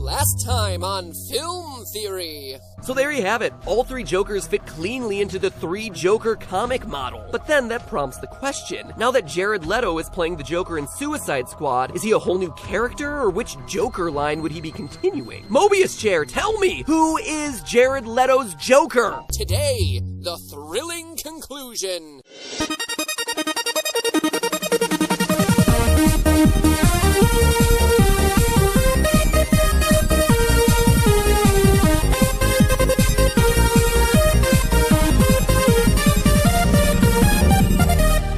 Last time on Film Theory. So there you have it. All three Jokers fit cleanly into the three Joker comic model. But then that prompts the question. Now that Jared Leto is playing the Joker in Suicide Squad, is he a whole new character, or which Joker line would he be continuing? Mobius Chair, tell me, who is Jared Leto's Joker? Today, the thrilling conclusion.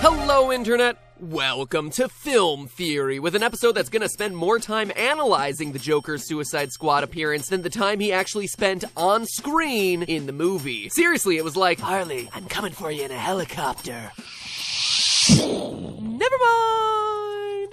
Hello, Internet! Welcome to Film Theory, with an episode that's gonna spend more time analyzing the Joker's Suicide Squad appearance than the time he actually spent on screen in the movie. Seriously, it was like, Harley, I'm coming for you in a helicopter. Never mind!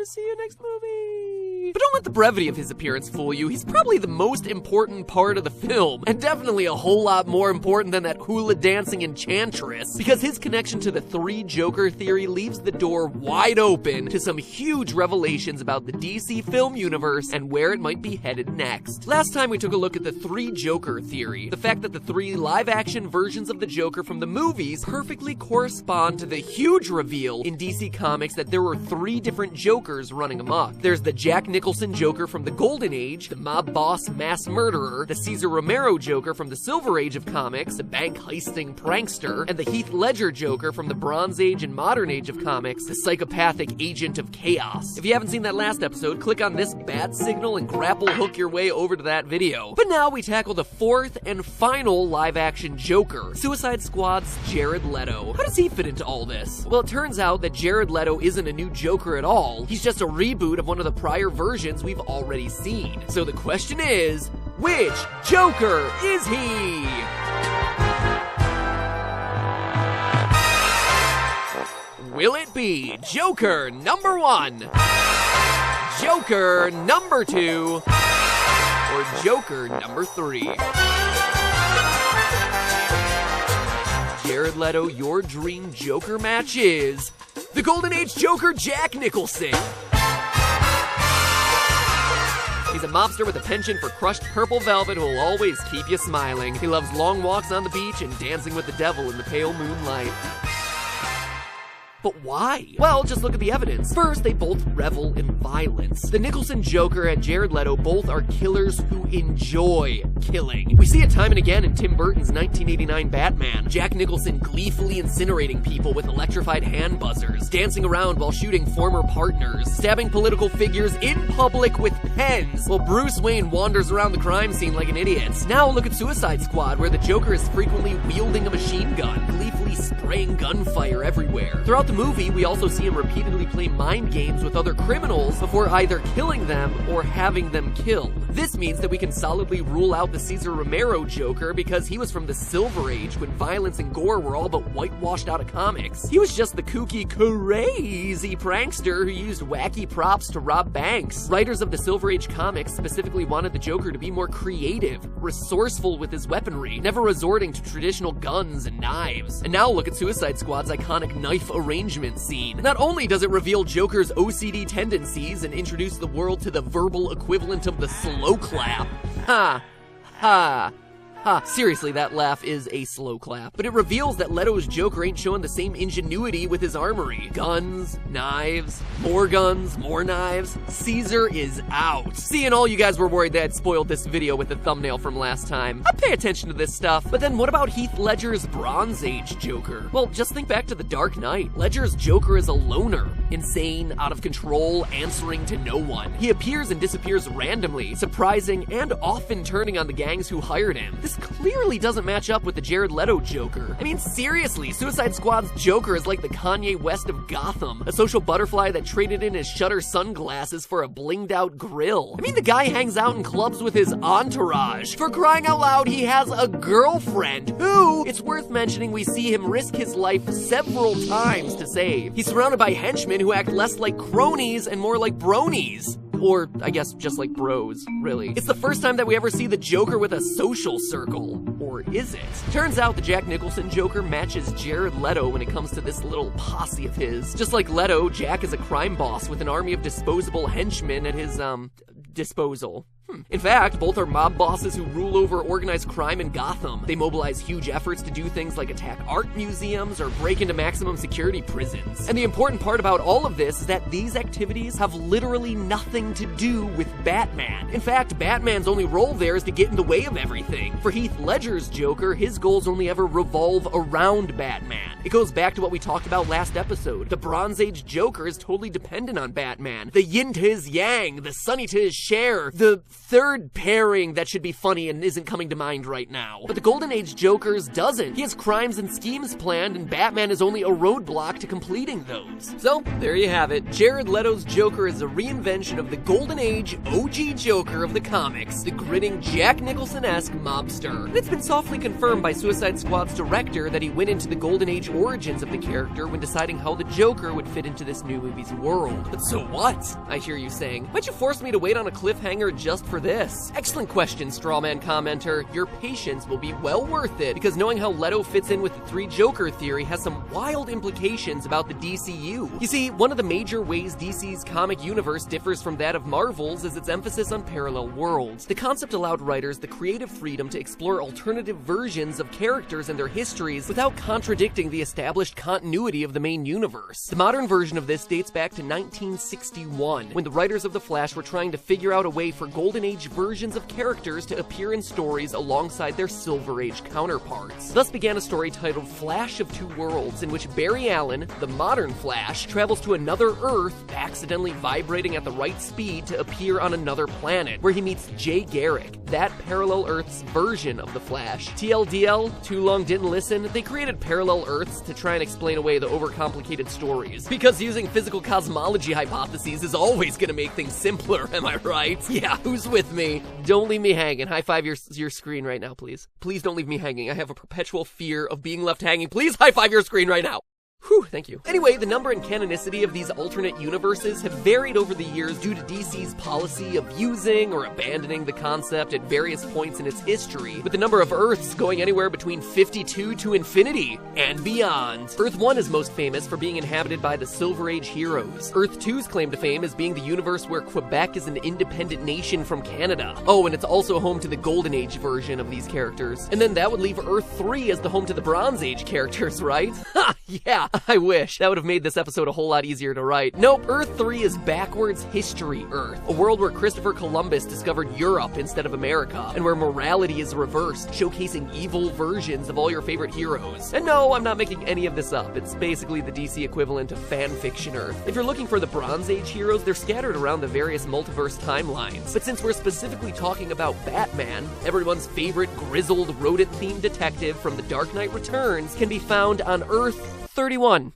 See you next movie! But don't let the brevity of his appearance fool you. He's probably the most important part of the film, and definitely a whole lot more important than that hula dancing enchantress, because his connection to the three Joker theory leaves the door wide open to some huge revelations about the DC film universe and where it might be headed next. Last time we took a look at the three Joker theory, the fact that the three live-action versions of the Joker from the movies perfectly correspond to the huge reveal in DC Comics that there were three different Jokers running amok. There's the Jack Nicholson Joker from the Golden Age, the mob boss mass murderer, the Cesar Romero Joker from the Silver Age of comics, the bank heisting prankster, and the Heath Ledger Joker from the Bronze Age and Modern Age of comics, the psychopathic agent of chaos. If you haven't seen that last episode, click on this bad signal and grapple hook your way over to that video. But now we tackle the fourth and final live-action Joker, Suicide Squad's Jared Leto. How does he fit into all this? Well, it turns out that Jared Leto isn't a new Joker at all. He's just a reboot of one of the prior versions we've already seen. So the question is, which Joker is he? Will it be Joker number 1, Joker number 2, or Joker number 3? Jared Leto, your dream Joker match is the Golden Age Joker, Jack Nicholson. He's a mobster with a penchant for crushed purple velvet who will always keep you smiling. He loves long walks on the beach and dancing with the devil in the pale moonlight. But why? Well, just look at the evidence. First, they both revel in violence. The Nicholson Joker and Jared Leto both are killers who enjoy killing. We see it time and again in Tim Burton's 1989 Batman. Jack Nicholson gleefully incinerating people with electrified hand buzzers, dancing around while shooting former partners, stabbing political figures in public with pens, while Bruce Wayne wanders around the crime scene like an idiot. Now look at Suicide Squad, where the Joker is frequently wielding a machine gun, gleefully spraying gunfire everywhere. Throughout the movie, we also see him repeatedly play mind games with other criminals before either killing them or having them killed. This means that we can solidly rule out the Cesar Romero Joker because he was from the Silver Age when violence and gore were all but whitewashed out of comics. He was just the kooky, crazy prankster who used wacky props to rob banks. Writers of the Silver Age comics specifically wanted the Joker to be more creative, resourceful with his weaponry, never resorting to traditional guns and knives. And now look at Suicide Squad's iconic knife arrangement scene. Not only does it reveal Joker's OCD tendencies and introduce the world to the verbal equivalent of the slow clap. Ha, ha, ha. Seriously, that laugh is a slow clap. But it reveals that Leto's Joker ain't showing the same ingenuity with his armory. Guns, knives, more guns, more knives. Caesar is out. See, and all you guys were worried that I'd spoiled this video with the thumbnail from last time. I pay attention to this stuff. But then what about Heath Ledger's Bronze Age Joker? Well, just think back to The Dark Knight. Ledger's Joker is a loner. Insane, out of control, answering to no one. He appears and disappears randomly, surprising and often turning on the gangs who hired him. This clearly doesn't match up with the Jared Leto Joker. I mean, seriously, Suicide Squad's Joker is like the Kanye West of Gotham, a social butterfly that traded in his Shutter sunglasses for a blinged out grill. I mean, the guy hangs out in clubs with his entourage. For crying out loud, he has a girlfriend who, it's worth mentioning, we see him risk his life several times to save. He's surrounded by henchmen who act less like cronies and more like bronies. Or, I guess, just like bros, really. It's the first time that we ever see the Joker with a social circle. Or is it? Turns out the Jack Nicholson Joker matches Jared Leto when it comes to this little posse of his. Just like Leto, Jack is a crime boss with an army of disposable henchmen at his, disposal. time. In fact, both are mob bosses who rule over organized crime in Gotham. They mobilize huge efforts to do things like attack art museums or break into maximum security prisons. And the important part about all of this is that these activities have literally nothing to do with Batman. In fact, Batman's only role there is to get in the way of everything. For Heath Ledger's Joker, his goals only ever revolve around Batman. It goes back to what we talked about last episode. The Bronze Age Joker is totally dependent on Batman. The yin to his yang, the sunny to his share, the third pairing that should be funny and isn't coming to mind right now. But the Golden Age Joker's doesn't. He has crimes and schemes planned, and Batman is only a roadblock to completing those. So, there you have it. Jared Leto's Joker is a reinvention of the Golden Age OG Joker of the comics, the grinning Jack Nicholson-esque mobster. And it's been softly confirmed by Suicide Squad's director that he went into the Golden Age origins of the character when deciding how the Joker would fit into this new movie's world. But so what? I hear you saying. Why'd you force me to wait on a cliffhanger just for this? Excellent question, Strawman commenter. Your patience will be well worth it, because knowing how Leto fits in with the three Joker theory has some wild implications about the DCU. You see, one of the major ways DC's comic universe differs from that of Marvel's is its emphasis on parallel worlds. The concept allowed writers the creative freedom to explore alternative versions of characters and their histories without contradicting the established continuity of the main universe. The modern version of this dates back to 1961, when the writers of The Flash were trying to figure out a way for Golden Age versions of characters to appear in stories alongside their Silver Age counterparts. Thus began a story titled Flash of Two Worlds, in which Barry Allen, the modern Flash, travels to another Earth, accidentally vibrating at the right speed to appear on another planet, where he meets Jay Garrick, that parallel Earth's version of the Flash. TLDL, too long didn't listen, they created parallel Earths to try and explain away the overcomplicated stories. Because using physical cosmology hypotheses is always gonna make things simpler, am I right? Yeah, who's with me? Don't leave me hanging. High five your screen right now, please. Please don't leave me hanging. I have a perpetual fear of being left hanging. Please high five your screen right now. Whew, thank you. Anyway, the number and canonicity of these alternate universes have varied over the years due to DC's policy of using or abandoning the concept at various points in its history, with the number of Earths going anywhere between 52 to infinity and beyond. Earth 1 is most famous for being inhabited by the Silver Age heroes. Earth 2's claim to fame is being the universe where Quebec is an independent nation from Canada. Oh, and it's also home to the Golden Age version of these characters. And then that would leave Earth 3 as the home to the Bronze Age characters, right? Ha! Yeah, I wish. That would have made this episode a whole lot easier to write. Nope, Earth 3 is backwards history Earth, a world where Christopher Columbus discovered Europe instead of America, and where morality is reversed, showcasing evil versions of all your favorite heroes. And no, I'm not making any of this up. It's basically the DC equivalent of fanfiction Earth. If you're looking for the Bronze Age heroes, they're scattered around the various multiverse timelines. But since we're specifically talking about Batman, everyone's favorite grizzled rodent-themed detective from The Dark Knight Returns can be found on Earth 31,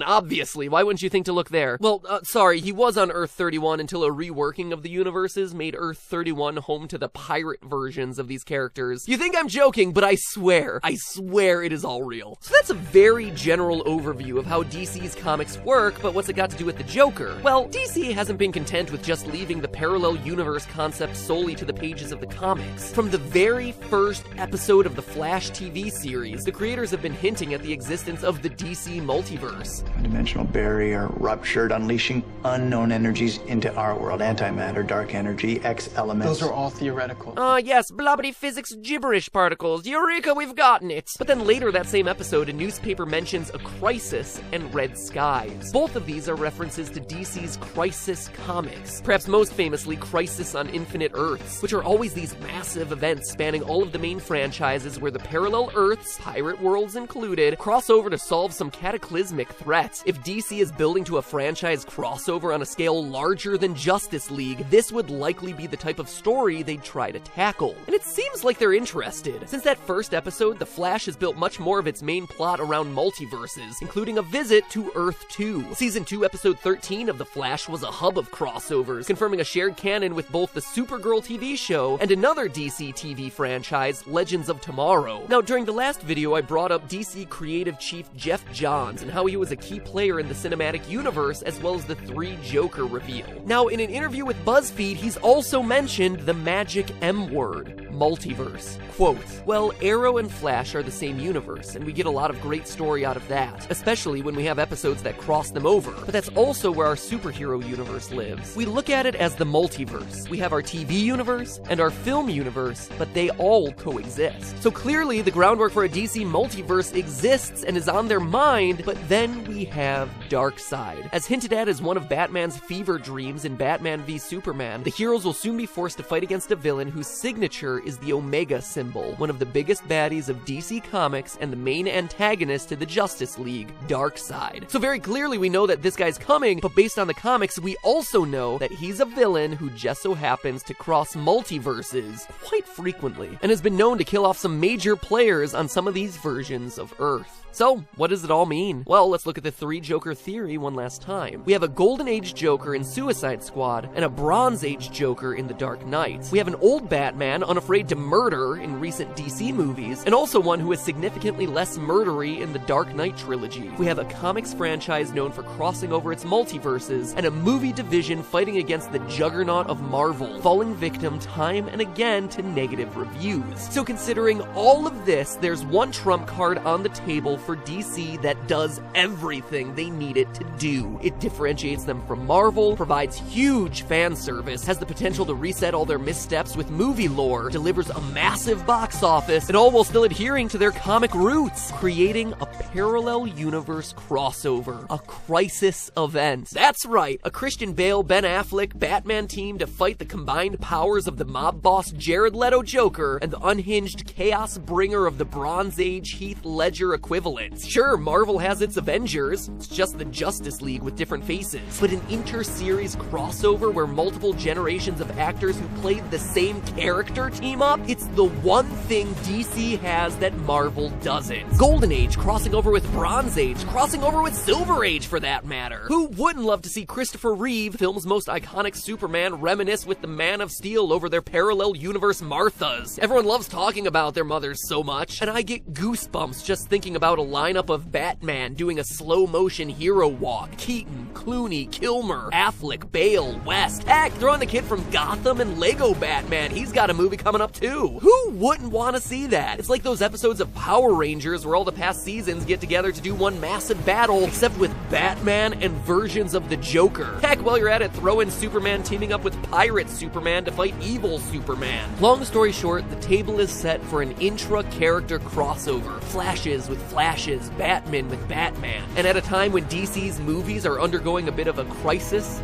obviously. Why wouldn't you think to look there? Well, sorry, he was on Earth 31 until a reworking of the universes made Earth 31 home to the pirate versions of these characters. You think I'm joking, but I swear it is all real. So that's a very general overview of how DC's comics work, but what's it got to do with the Joker? Well, DC hasn't been content with just leaving the parallel universe concept solely to the pages of the comics. From the very first episode of the Flash TV series, the creators have been hinting at the existence of the DC multiverse. A dimensional barrier ruptured, unleashing unknown energies into our world. Antimatter, dark energy, X elements. Those are all theoretical. Yes, blobbity physics gibberish particles. Eureka, we've gotten it. But then later that same episode, a newspaper mentions a crisis and red skies. Both of these are references to DC's Crisis comics. Perhaps most famously, Crisis on Infinite Earths, which are always these massive events spanning all of the main franchises where the parallel Earths, pirate worlds included, cross over to solve some cataclysmic threats. If DC is building to a franchise crossover on a scale larger than Justice League, this would likely be the type of story they'd try to tackle. And it seems like they're interested. Since that first episode, The Flash has built much more of its main plot around multiverses, including a visit to Earth 2. Season 2, Episode 13 of The Flash was a hub of crossovers, confirming a shared canon with both the Supergirl TV show and another DC TV franchise, Legends of Tomorrow. Now, during the last video, I brought up DC creative chief Jeff Johns and how he was a key player in the cinematic universe, as well as the 3 Joker reveal. Now, in an interview with BuzzFeed, he's also mentioned the magic M word, multiverse. Quote, well, Arrow and Flash are the same universe, and we get a lot of great story out of that, especially when we have episodes that cross them over, but that's also where our superhero universe lives. We look at it as the multiverse. We have our TV universe and our film universe, but they all coexist. So clearly, the groundwork for a DC multiverse exists and is on their mind, but then we have Darkseid. As hinted at as one of Batman's fever dreams in Batman v Superman, the heroes will soon be forced to fight against a villain whose signature is the Omega symbol, one of the biggest baddies of DC Comics and the main antagonist to the Justice League, Darkseid. So very clearly we know that this guy's coming, but based on the comics, we also know that he's a villain who just so happens to cross multiverses quite frequently, and has been known to kill off some major players on some of these versions of Earth. So, what does it all mean? Well, let's look at the 3 Joker theory one last time. We have a Golden Age Joker in Suicide Squad, and a Bronze Age Joker in The Dark Knight. We have an old Batman unafraid to murder in recent DC movies, and also one who is significantly less murdery in the Dark Knight trilogy. We have a comics franchise known for crossing over its multiverses, and a movie division fighting against the juggernaut of Marvel, falling victim time and again to negative reviews. So considering all of this, there's one trump card on the table for DC that does everything they need it to do. It differentiates them from Marvel, provides huge fan service, has the potential to reset all their missteps with movie lore, delivers a massive box office, and all while still adhering to their comic roots, creating a parallel universe crossover, a crisis event. That's right, a Christian Bale, Ben Affleck, Batman team to fight the combined powers of the mob boss Jared Leto Joker and the unhinged chaos bringer of the Bronze Age Heath Ledger equivalent. Sure, Marvel has its Avengers, it's just the Justice League with different faces, but an inter-series crossover where multiple generations of actors who played the same character team up, it's the one thing DC has that Marvel doesn't. Golden Age crossing over with Bronze Age, crossing over with Silver Age for that matter. Who wouldn't love to see Christopher Reeve, film's most iconic Superman, reminisce with the Man of Steel over their parallel universe Marthas? Everyone loves talking about their mothers so much, and I get goosebumps just thinking about a lineup of Batman doing a slow-motion hero walk. Keaton, Clooney, Kilmer, Affleck, Bale, West. Heck, throw in the kid from Gotham and Lego Batman. He's got a movie coming up too. Who wouldn't want to see that? It's like those episodes of Power Rangers where all the past seasons get together to do one massive battle, except with Batman and versions of the Joker. Heck, while you're at it, throw in Superman teaming up with Pirate Superman to fight evil Superman. Long story short, the table is set for an intra-character crossover. Flashes with Flashes, Batman with Batman. And at a time when DC's movies are undergoing a bit of a crisis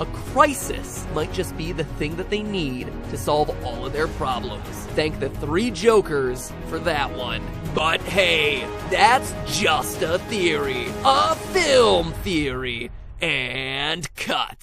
might just be the thing that they need to solve all of their problems. Thank the 3 Jokers for that one. But hey, that's just a theory. A film theory. And cut.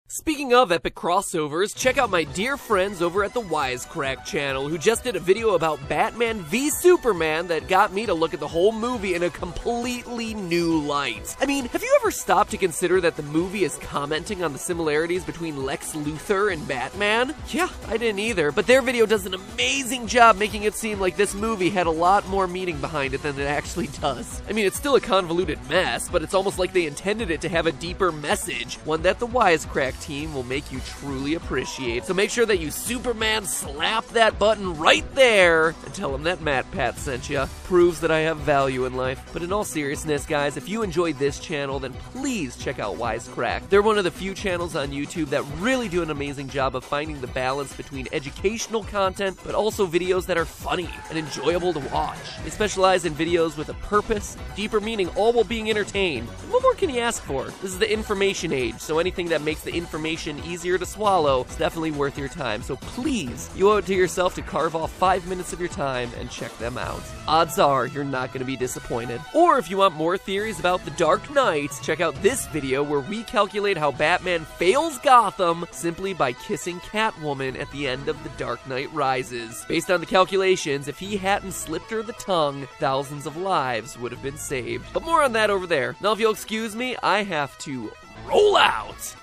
Speaking of epic crossovers, check out my dear friends over at the Wisecrack channel, who just did a video about Batman v Superman that got me to look at the whole movie in a completely new light. I mean, have you ever stopped to consider that the movie is commenting on the similarities between Lex Luthor and Batman? Yeah, I didn't either, but their video does an amazing job making it seem like this movie had a lot more meaning behind it than it actually does. I mean, it's still a convoluted mess, but it's almost like they intended it to have a deeper message, one that the Wisecrack team will make you truly appreciate. So make sure that you Superman slap that button right there and tell them that MatPat sent ya. Proves that I have value in life. But in all seriousness, guys, if you enjoyed this channel, then please check out Wisecrack. They're one of the few channels on YouTube that really do an amazing job of finding the balance between educational content, but also videos that are funny and enjoyable to watch. They specialize in videos with a purpose, deeper meaning, all while being entertained. And what more can you ask for? This is the information age, so anything that makes the information easier to swallow is definitely worth your time. So please, you owe it to yourself to carve off 5 minutes of your time and check them out. Odds are you're not going to be disappointed. Or if you want more theories about the Dark Knight, check out this video where we calculate how Batman fails Gotham simply by kissing Catwoman at the end of The Dark Knight Rises. Based on the calculations, if he hadn't slipped her the tongue, thousands of lives would have been saved. But more on that over there. Now if you'll excuse me, I have to roll out.